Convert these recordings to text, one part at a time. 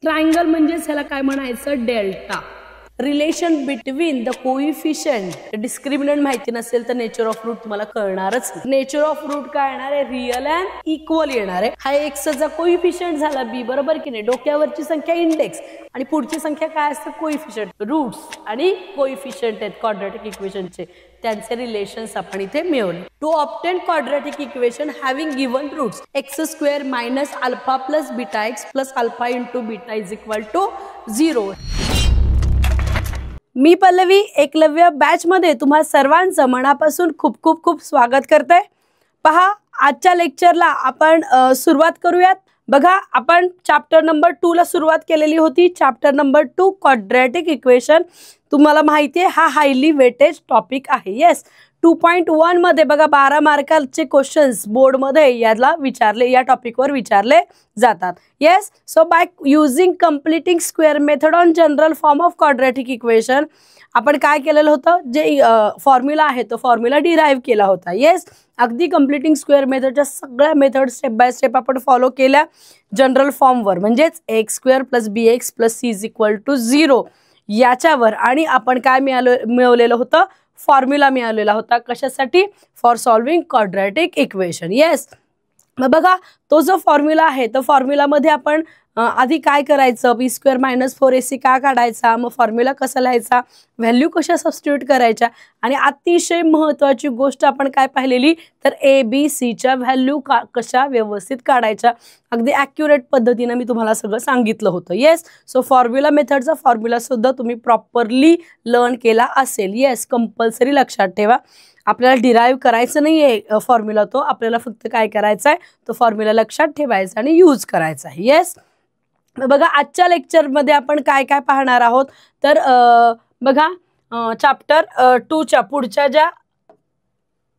Triangle म्हणजेच ह्याला काय म्हणायचं, delta. Relation between the coefficient, discriminant माहिती नसेल तर नेचर ऑफ रूट तुम्हाला कळणारच. नेचर ऑफ रूट काय येणार आहे, रिअल अँड इक्वल येणार आहे. हा एक्सचा कोइफिशियंट झाला बी, बरोबर की नाही. डोक्यावरची संख्या इंडेक्स आणि पुढची संख्या काय असतं, कोइफिशियंट. रूट्स आणि कोइफिशियंट आहेत क्वाड्रॅटिक इक्वेशनचे, त्यांचे रिलेशन्स आपण इथे मिळवले. To obtain quadratic equation having given roots x square minus alpha plus beta x plus alpha into beta is equal to 0. मी पल्लवी एकलव्य बॅच मध्ये तुम्हा सर्वांचं मनापासून खूप खूप खूप स्वागत करते. पहा, आजच्या लेक्चरला आपण सुरुवात करूयात. बघा, आपण चॅप्टर नंबर 2 ला सुरुवात केलेली होती. Chapter number 2 quadratic equation. तुम्हाला माहिती आहे हा हायली वेटेज टॉपिक आहे. येस, 2.1 मध्ये बघा 12 मार्काचे क्वेश्चन्स बोर्ड मध्ये याला विचारले, या टॉपिकवर विचारले जातात. Yes, so by using completing square method on general form of quadratic equation आपण काय केलेलं होतं, जे फॉर्म्युला आहे तो फॉर्म्युला डिराईव्ह केला होता. येस, अगदी कम्प्लिटिंग स्क्वेअर मेथडच्या सगळ्या मेथड स्टेप बाय स्टेप आपण फॉलो केल्या जनरल फॉर्मवर, म्हणजेच x square plus b x plus c is equal to 0 याच्यावर. आणि आपण काय मिळवलेलं होतं, फॉर्म्युला मिळालेला होता. कशासाठी, for solving quadratic equation. Yes, मग बघा तो जो फॉर्म्युला आहे तो फॉर्म्युलामध्ये आपण आधी काय करायचं, बी स्क्वेअर मायनस 4ac का काढायचा, मग फॉर्म्युला कसा लिहायचा, व्हॅल्यू कशा सबस्टिट्यूट करायच्या, आणि अतिशय महत्त्वाची गोष्ट आपण काय पाहिलेली तर ABCच्या व्हॅल्यू कशा व्यवस्थित काढायच्या. अगदी ॲक्युरेट पद्धतीने मी तुम्हाला सगळं सांगितलं होतं. येस, सो फॉर्म्युला मेथडचा फॉर्म्युला सुद्धा तुम्ही प्रॉपरली लर्न केला असेल. येस, कंपल्सरी लक्षात ठेवा, आपल्याला डिराईव्ह करायचं नाही आहे फॉर्म्युला, तो आपल्याला फक्त काय करायचा आहे, तो फॉर्म्युला लक्षात ठेवायचा आणि यूज करायचा आहे. येस, बघा आजच्या लेक्चरमध्ये आपण काय काय पाहणार आहोत तर बघा चॅप्टर 2च्या पुढच्या ज्या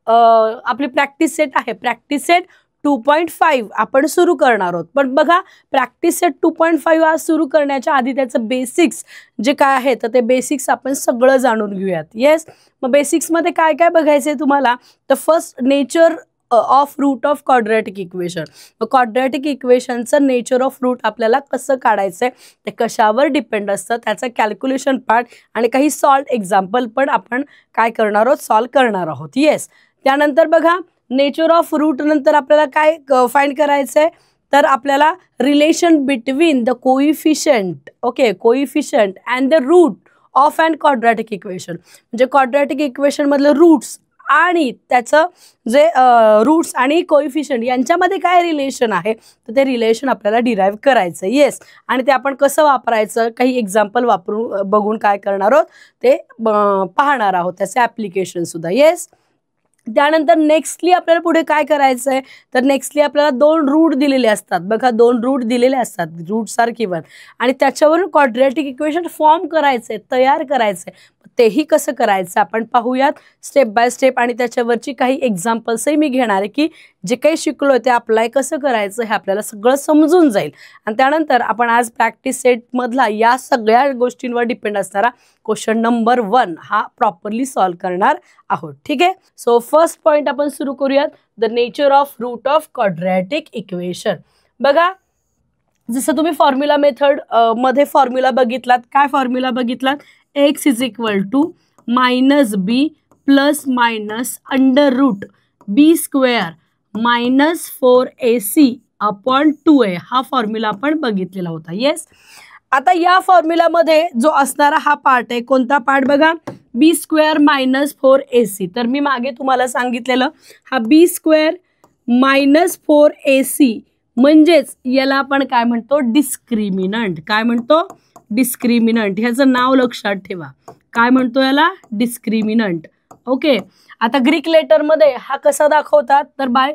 आपली प्रॅक्टिस सेट आहे, प्रॅक्टिस सेट 2.5 आपण सुरू करणार आहोत. पण बघा प्रॅक्टिस सेट 2.5 आज सुरू करण्याच्या आधी त्याचं बेसिक्स जे काय आहे तर ते बेसिक्स आपण सगळं जाणून घेऊयात. येस, मग बेसिक्समध्ये काय काय बघायचं आहे तुम्हाला, तर first nature of root of quadratic equation. Quadratic इक्वेशनचं नेचर ऑफ रूट आपल्याला कसं काढायचं आहे, ते कशावर डिपेंड असतं, त्याचं कॅल्क्युलेशन पार्ट आणि काही सॉल्व एक्झाम्पल पण आपण काय करणार आहोत, सॉल्व करणार आहोत. येस, त्यानंतर बघा नेचर ऑफ रूट नंतर आपल्याला काय फाइंड करायचं आहे, तर आपल्याला relation between the coefficient, okay, coefficient and the root of and quadratic equation, म्हणजे क्वाड्रॅटिक इक्वेशन मधलं रूट्स आणि त्याचं जे रूट्स आणि कोइफिशियंट यांच्यामध्ये काय रिलेशन आहे तर ते रिलेशन आपल्याला डिराईव्ह करायचं. येस, आणि ते आपण कसं वापरायचं, काही एक्झाम्पल वापरून बघून काय करणार आहोत ते पाहणार आहोत, त्याचे ॲप्लिकेशन सुद्धा. येस, त्यानंतर नेक्स्टली आपल्याला पुढे काय करायचं आहे, तर नेक्स्टली आपल्याला 2 रूट दिलेले असतात. बघा 2 रूट दिलेले असतात, रूट्स आर गिवन, आणि त्याच्यावरून क्वाड्रॅटिक इक्वेशन फॉर्म करायचं आहे, तयार करायचं आहे. तेही कसं करायचं आपण पाहूयात स्टेप बाय स्टेप, आणि त्याच्यावरची काही एक्झाम्पल्सही मी घेणार आहे की जे काही शिकलो ते अप्लाय कसं करायचं हे आपल्याला सगळं समजून जाईल. आणि त्यानंतर आपण आज प्रॅक्टिस सेटमधला या सगळ्या गोष्टींवर डिपेंड असणारा क्वेश्चन नंबर 1 हा प्रॉपरली सॉल्व करणार आहोत. ठीक आहे, सो फर्स्ट पॉईंट आपण सुरू करूयात, the nature of root of quadratic equation. बघा जसं तुम्ही फॉर्म्युला मेथड मध्ये फॉर्म्युला बघितलात, काय फॉर्म्युला बघितलात, x is equal to minus b plus minus under root b square minus 4ac upon 2a हा फॉर्म्युला आपण बघितलेला होता. येस, आता या फॉर्म्युलामध्ये जो असणारा हा पार्ट आहे, कोणता पार्ट बघा, बी स्क्वेअर मायनस 4ac. तर मी मागे तुम्हाला सांगितलेलं हा बी स्क्वेअर मायनस 4ac म्हणजेच याला आपण काय म्हणतो, डिस्क्रिमिनंट. काय म्हणतो, डिस्क्रिमिनंट. ह्याचं नाव लक्षात ठेवा, काय म्हणतो याला, डिस्क्रिमिनंट. ओके, आता ग्रीक लेटरमध्ये हा कसा दाखवतात तर बाय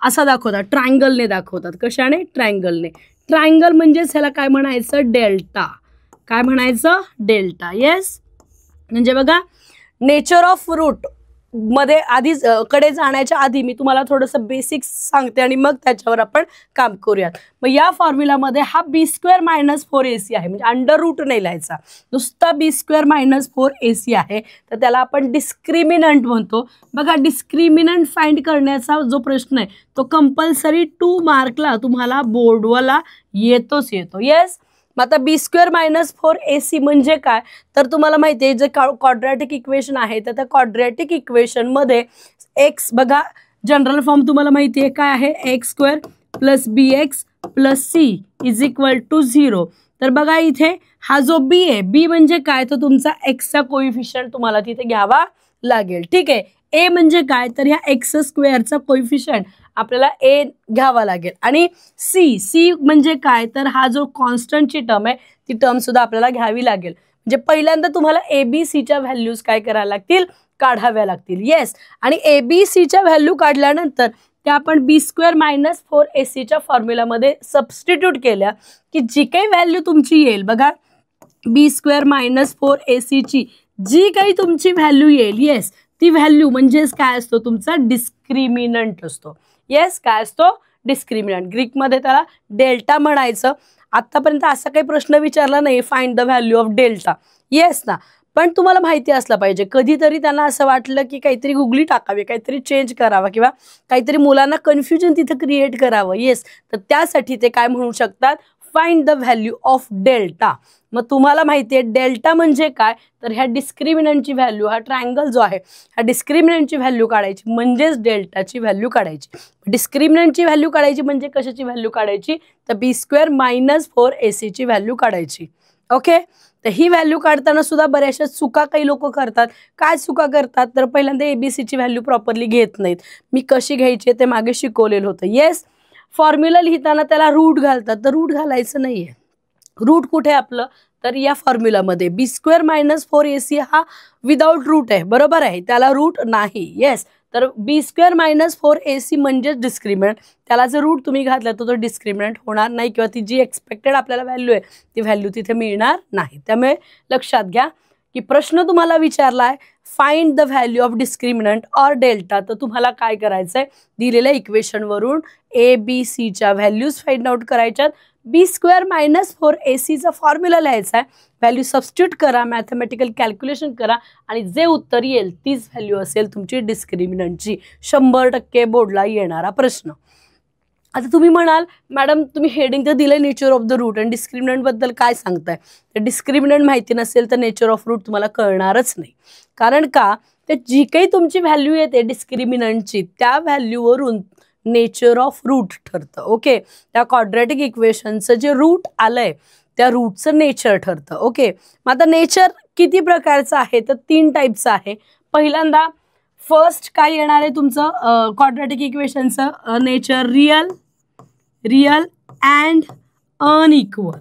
असा दाखवतात, ट्रायंगलने दाखवतात. कशाने, ट्रायंगलने. ट्रायंगल म्हणजेच ह्याला काय म्हणायचं, डेल्टा. काय म्हणायचं, डेल्टा. येस, म्हणजे बघा नेचर ऑफ रूट मध्ये आधी कडे जाण्याच्या आधी मी तुम्हाला थोडंसं बेसिक्स सांगते आणि मग त्याच्यावर आपण काम करूयात. मग या फॉर्म्युलामध्ये हा बी स्क्वेअर मायनस 4ac आहे, म्हणजे अंडर रूट नाही लिहायचा, नुसता बी स्क्वेअर मायनस 4ac आहे, तर त्याला आपण डिस्क्रिमिनंट म्हणतो. बघा डिस्क्रिमिनंट फाइंड करण्याचा जो प्रश्न आहे तो कंपल्सरी 2 मार्कला तुम्हाला बोर्डवाला येतोच येतो. येस, मग आता b² मायनस 4ac म्हणजे काय, तर तुम्हाला माहिती आहे जे क्वाड्रॅटिक इक्वेशन आहे तर त्या क्वाड्रॅटिक इक्वेशनमध्ये एक्स बघा जनरल फॉर्म तुम्हाला माहिती आहे काय आहे, x² plus bx plus c is equal to 0. तर बघा इथे हा जो b आहे, b म्हणजे काय, तर तुमचा एक्सचा कोइफिशियंट तुम्हाला तिथे घ्यावा लागेल. ठीक आहे. ए म्हणजे काय, तर ह्या x² कोइफिशियंट आपल्याला ए घ्यावा लागेल. आणि सी म्हणजे काय, तर हा जो कॉन्स्टंटची टर्म आहे ती टर्म सुद्धा आपल्याला घ्यावी लागेल. म्हणजे पहिल्यांदा तुम्हाला ABCच्या व्हॅल्यूज काय करायला लागतील, काढाव्या लागतील. येस. आणि ABCच्या व्हॅल्यू काढल्यानंतर त्या आपण b² मायनस 4ac फॉर्म्युलामध्ये सबस्टिट्यूट केल्या की जी काही व्हॅल्यू तुमची येईल बघा, b² मायनस 4ac ची जी काही तुमची व्हॅल्यू येईल, येस, ती व्हॅल्यू म्हणजेच काय असतो, तुमचा डिस्क्रिमिनंट असतो. येस, काय असतो, डिस्क्रिमिनंट. ग्रीकमध्ये त्याला डेल्टा म्हणायचं. आतापर्यंत असा काही प्रश्न विचारला नाही, find the value of delta. Yes ना, पण तुम्हाला माहिती असलं पाहिजे. कधीतरी त्यांना असं वाटलं की काहीतरी गुगली टाकावी, काहीतरी चेंज करावा किंवा काहीतरी मुलांना कन्फ्युजन तिथं क्रिएट करावं. येस, तर त्यासाठी ते काय म्हणू शकतात, find the value of delta. मग तुम्हाला माहिती आहे डेल्टा म्हणजे काय, तर ह्या डिस्क्रिमिनंटची व्हॅल्यू, हा ट्रायंगल जो आहे ह्या डिस्क्रिमिनंटची व्हॅल्यू काढायची म्हणजेच डेल्टाची व्हॅल्यू काढायची. डिस्क्रिमिनंटची व्हॅल्यू काढायची म्हणजे कशाची व्हॅल्यू काढायची, तर b² मायनस 4ac ची व्हॅल्यू काढायची. ओके. तर ही व्हॅल्यू काढताना सुद्धा बऱ्याचशा चुका काही लोक करतात. काय चुका करतात, तर पहिल्यांदा ABCची व्हॅल्यू प्रॉपरली घेत नाहीत. मी कशी घ्यायची ते मागे शिकवलेलं होतं. येस. फॉर्म्युला लिहिताना त्याला रूट घालतात, तर रूट घालायचं नाहीये. रूट कुठे आपलं, तर या फॉर्म्युलामध्ये b² मायनस 4ac हा विदाउट रूट आहे, बरोबर आहे, त्याला रूट नाही. येस. तर b² मायनस 4ac म्हणजेच डिस्क्रिमिनंट. त्याला जर रूट तुम्ही घातला तर तो डिस्क्रिमिनंट होणार नाही किंवा ती जी एक्सपेक्टेड आपल्याला व्हॅल्यू आहे ती व्हॅल्यू तिथे मिळणार नाही. त्यामुळे लक्षात घ्या की प्रश्न तुम्हाला विचारला आहे find the value of discriminant or delta, तर तुम्हाला काय करायचं आहे, दिलेल्या इक्वेशनवरून ABCच्या व्हॅल्यूज फाइंड आउट करायच्यात. b² मायनस 4ac फॉर्म्युला लिहायचा आहे, व्हॅल्यू सबस्टिट्यूट करा, मॅथमॅटिकल कॅल्क्युलेशन करा आणि जे उत्तर येईल तीच व्हॅल्यू असेल तुमची डिस्क्रिमिनंटची. 100% बोर्डला येणारा प्रश्न. आता तुम्ही म्हणाल मॅडम तुम्ही हेडिंग तर दिलं नेचर ऑफ द रूट आणि डिस्क्रिमिनंट बद्दल काय सांगताय, तर डिस्क्रिमिनंट माहिती नसेल तर नेचर ऑफ रूट तुम्हाला कळणारच नाही. कारण का, तर जी काही तुमची व्हॅल्यू येते डिस्क्रिमिनंटची त्या व्हॅल्यूवरून नेचर ऑफ रूट ठरतं. ओके. त्या क्वाड्रॅटिक इक्वेशनचं जे रूट आलंय त्या रूटचं नेचर ठरतं. ओके. मग आता नेचर किती प्रकारचं आहे, तर 3 टाईपचं आहे. पहिल्यांदा फर्स्ट काय येणार आहे तुमचं क्वाड्रॅटिक इक्वेशनचं nature, real and unequal.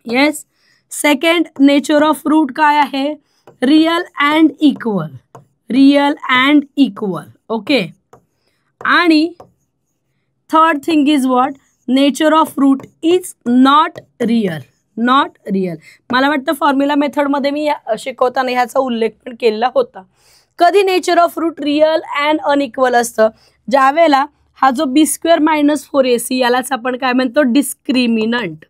Yes. Second nature of root काय आहे, रियल अँड इक्वल. ओके. आणि third thing is what, nature of root is not real. मला वाटतं फॉर्म्युला मेथडमध्ये मी शिकवताना ह्याचा उल्लेख पण केलेला होता. कधी nature of root real and unequal असतं, ज्यावेळेला हा जो b² मायनस 4ac यालाच आपण काय म्हणतो, डिस्क्रिमिनंट.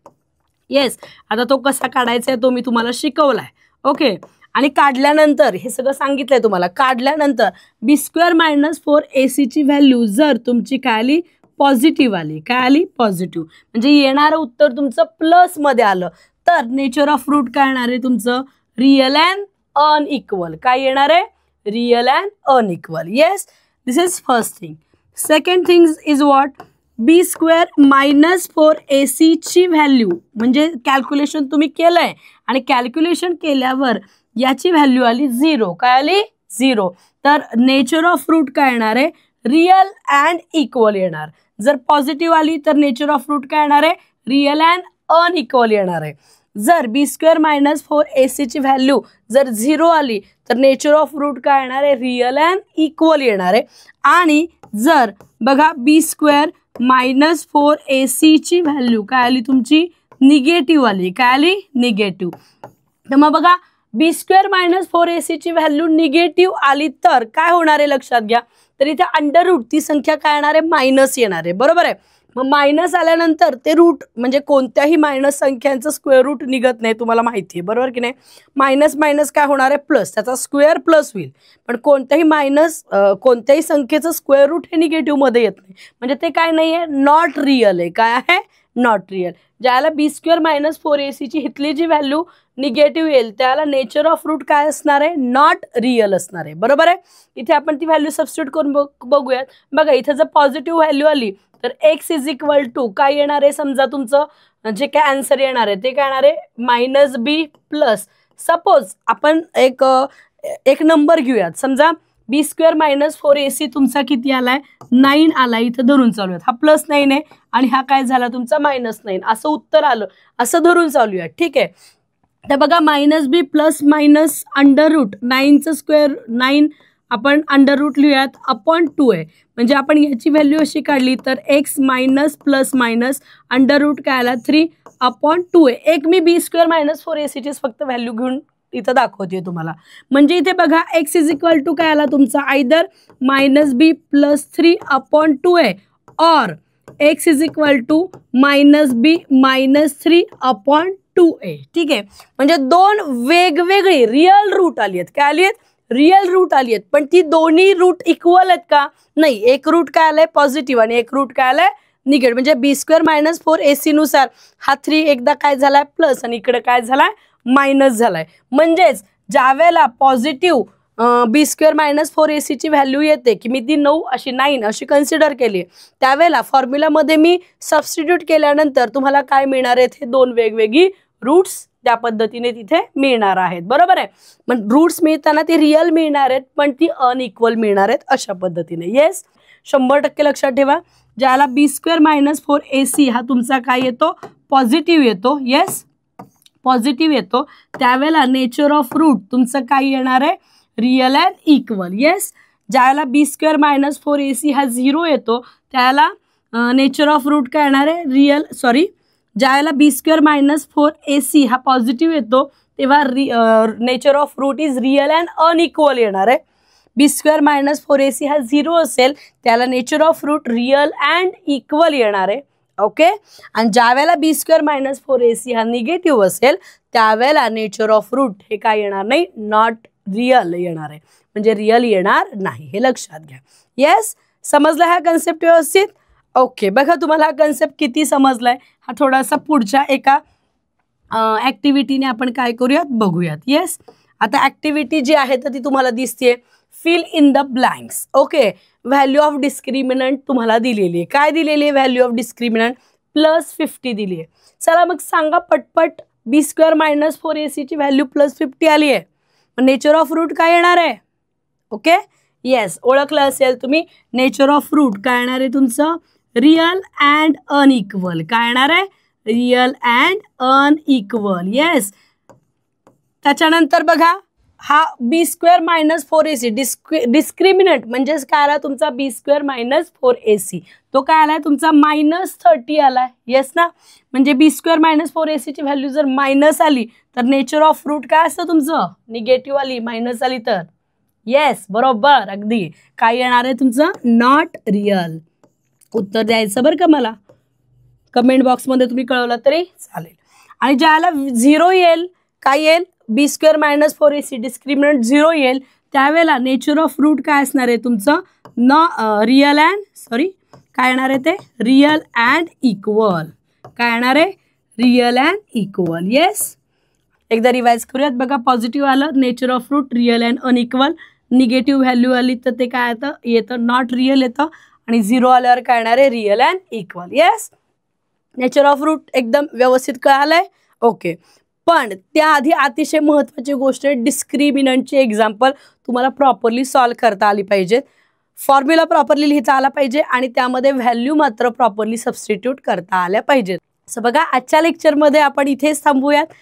येस. आता तो कसा काढायचा आहे तो मी तुम्हाला शिकवलाय. ओके. आणि काढल्यानंतर हे सगळं सांगितलंय तुम्हाला, काढल्यानंतर b² मायनस 4ac ची व्हॅल्यू जर तुमची काय आली, पॉझिटिव्ह आली, काय आली, पॉझिटिव्ह, म्हणजे येणारं उत्तर तुमचं प्लस मध्ये आलं तर नेचर ऑफ रूट काय येणार आहे तुमचं, रियल अँड अनइक्वल. काय येणार आहे, real and unequal. Yes. This is first thing. Second thing is what, b² minus 4ac ची व्हॅल्यू म्हणजे कॅल्क्युलेशन तुम्ही केलंय आणि कॅल्क्युलेशन केल्यावर याची व्हॅल्यू आली 0. काय आली, 0. तर नेचर ऑफ रूट काय येणार आहे, रियल अँड इक्वल येणार. जर पॉझिटिव्ह आली तर नेचर ऑफ रूट काय येणार आहे, रियल अँड अनइक्वल येणार आहे. जर b² मायनस 4ac ची व्हॅल्यू जर 0 आली तर नेचर ऑफ रूट काय येणार आहे, रियल अँड इक्वल येणार आहे. आणि जर बघा b² मायनस 4ac ची व्हॅल्यू काय आली तुमची, निगेटिव्ह आली. काय आली, निगेटिव्ह. तर मग बघा b² मायनस 4ac ची व्हॅल्यू निगेटिव्ह आली तर काय होणार आहे लक्षात घ्या, तर इथे अंडर रूट ती संख्या काय येणार आहे, मायनस येणार आहे. बरोबर आहे. मग मायनस आल्यानंतर ते रूट म्हणजे कोणत्याही मायनस संख्यांचं स्क्वेअर रूट निघत नाही, तुम्हाला माहिती आहे, बरोबर की नाही. मायनस मायनस काय होणार आहे, प्लस, त्याचा स्क्वेअर प्लस होईल. पण कोणत्याही संख्येचं स्क्वेअर रूट हे निगेटिव्ह मध्ये येत नाही, म्हणजे ते काय नाही आहे, नॉट रिअल आहे. काय आहे, नॉट रिअल. ज्याला b² मायनस 4ac ची इथली जी व्हॅल्यू निगेटिव्ह येईल त्याला नेचर ऑफ रूट काय असणार आहे, नॉट रिअल असणार आहे. बरोबर आहे. इथे आपण ती व्हॅल्यू सबस्टिट्यूट करून बघूयात. बघा इथे जर पॉझिटिव्ह व्हॅल्यू आली तर x = काय येणार आहे, समजा तुमचं जे काय आन्सर येणार आहे ते काय येणार आहे -b प्लस सपोज आपण एक नंबर घेऊयात. समजा b² मायनस 4ac तुमचा किती आलाय, 9 आला. इथं धरून चालूयात. हा +9 आहे आणि हा काय झाला तुमचा -9 असं उत्तर आलं, असं धरून चालूयात. ठीक आहे. तर बघा -b plus minus under root 9चं स्क्वेअर 9 आपण अंडर रूट लिहूयात अपॉन 2 आहे. म्हणजे आपण याची व्हॅल्यू अशी काढली तर x minus plus minus under root काय आला 3 अपॉन 2 आहे. एक मी b² मायनस 4ac चीच फक्त व्हॅल्यू घेऊन इथं दाखवते तुम्हाला. म्हणजे इथे बघा x = काय आला तुमचा आयदर -b प्लस 3 अपॉन 2 आहे और x = -b मायनस 3 अपॉन 2 आहे. ठीक आहे. म्हणजे दोन वेगवेगळी रिअल रूट आली आहेत. काय आली आहेत, रिअल रूट आली आहेत. पण ती दोन्ही रूट इक्वल आहेत का, नाही. एक रूट काय आलाय पॉझिटिव्ह आणि एक रूट काय आलाय निगेटिव्ह. म्हणजे b² मायनस 4ac नुसार हा 3 एकदा काय झालाय प्लस आणि इकडे काय झालाय मायनस झालाय. म्हणजेच ज्या वेळेला पॉझिटिव्ह b² मायनस 4ac ची व्हॅल्यू येते की मी ती 9 अशी कन्सिडर केली, त्यावेळेला फॉर्म्युलामध्ये मी सबस्टिट्यूट केल्यानंतर तुम्हाला काय मिळणार आहेत, हे दोन वेगवेगळी रूट्स त्या पद्धतीने तिथे मिळणार आहेत. बरोबर आहे. मग रूट्स मिळताना ती रिअल मिळणार आहेत पण ती अनइक्वल मिळणार आहेत अशा पद्धतीने. येस, 100% लक्षात ठेवा. ज्याला b² मायनस 4ac हा तुमचा काय येतो, पॉझिटिव्ह येतो. येस, पॉझिटिव्ह येतो. त्यावेळेला नेचर ऑफ रूट तुमचं काय येणार आहे, रिअल अँड इक्वल. येस, ज्याला b² मायनस 4ac हा 0 येतो त्याला नेचर ऑफ रूट काय येणार आहे, ज्याला b² मायनस 4ac हा पॉझिटिव्ह येतो तेव्हा nature of root is real and unequal येणार आहे. b² मायनस 4ac हा 0 असेल त्याला nature of root real and equal येणार आहे. ओके. आणि ज्या वेळेला b² मायनस 4ac हा निगेटिव्ह असेल त्यावेळेला नेचर ऑफ रूट हे काय येणार नाही, नॉट रिअल येणार आहे. म्हणजे रिअल येणार नाही, हे लक्षात घ्या. येस, समजला हा कन्सेप्ट व्यवस्थित. ओके. बघा तुम्हाला हा कन्सेप्ट किती समजलाय हा थोडासा पुढच्या एका ॲक्टिव्हिटीने आपण काय करूयात बघूयात. येस, आता ॲक्टिव्हिटी जी आहे तर ती तुम्हाला दिसते, fill in the blanks. Okay. Value of discriminant तुम्हाला दिलेली आहे. काय दिलेली आहे व्हॅल्यू ऑफ डिस्क्रिमिनंट, +50 दिली आहे. चला मग सांगा पटपट, b² मायनस 4ac ची व्हॅल्यू +50 आली आहे. नेचर ऑफ रूट काय येणार आहे. ओके. येस, ओळखलं असेल तुम्ही. नेचर ऑफ रूट काय येणार आहे तुमचं, रिअल अँड अनइक्वल. काय येणार आहे, रिअल अँड अनइक्वल. येस, त्याच्यानंतर बघा हा b² मायनस 4ac डिस्क्रिमिनंट म्हणजेच काय आला तुमचा b² मायनस 4ac, तो काय आलाय तुमचा -30 आलाय. येस ना. म्हणजे b² मायनस 4ac ची व्हॅल्यू जर मायनस आली तर नेचर ऑफ रूट काय असतं तुमचं, निगेटिव्ह आली, मायनस आली तर. येस, बरोबर, अगदी. काय येणार आहे तुमचं, नॉट रिअल. उत्तर द्यायचं बरं का मला, कमेंट बॉक्समध्ये तुम्ही कळवलं तरी चालेल. आणि ज्याला 0 येईल, काय येईल, b² मायनस 4ac डिस्क्रिमिनंट 0 येईल त्यावेळेला नेचर ऑफ रूट काय असणार आहे तुमचं, रिअल अँड काय येणार आहे ते, रिअल अँड इक्वल. काय येणार आहे, रिअल अँड इक्वल. येस, एकदा रिवाइज करूयात. बघा पॉझिटिव्ह आलं nature of root real and unequal, negative value आली तर ते काय येतं नॉट रिअल येतं आणि 0 आल्यावर काय येणार आहे, real and equal. Yes, nature of root एकदम व्यवस्थित कळालंय. ओके. पण त्याआधी अतिशय महत्त्वाची गोष्ट आहे, डिस्क्रिमिनंटची एक्झाम्पल तुम्हाला प्रॉपरली सॉल्व करता आली पाहिजेत. फॉर्म्युला प्रॉपरली लिहिता आला पाहिजे आणि त्यामध्ये व्हॅल्यू मात्र प्रॉपरली सबस्टिट्यूट करता आल्या पाहिजेत. सो बघा आजच्या लेक्चरमध्ये आपण इथेच थांबूयात.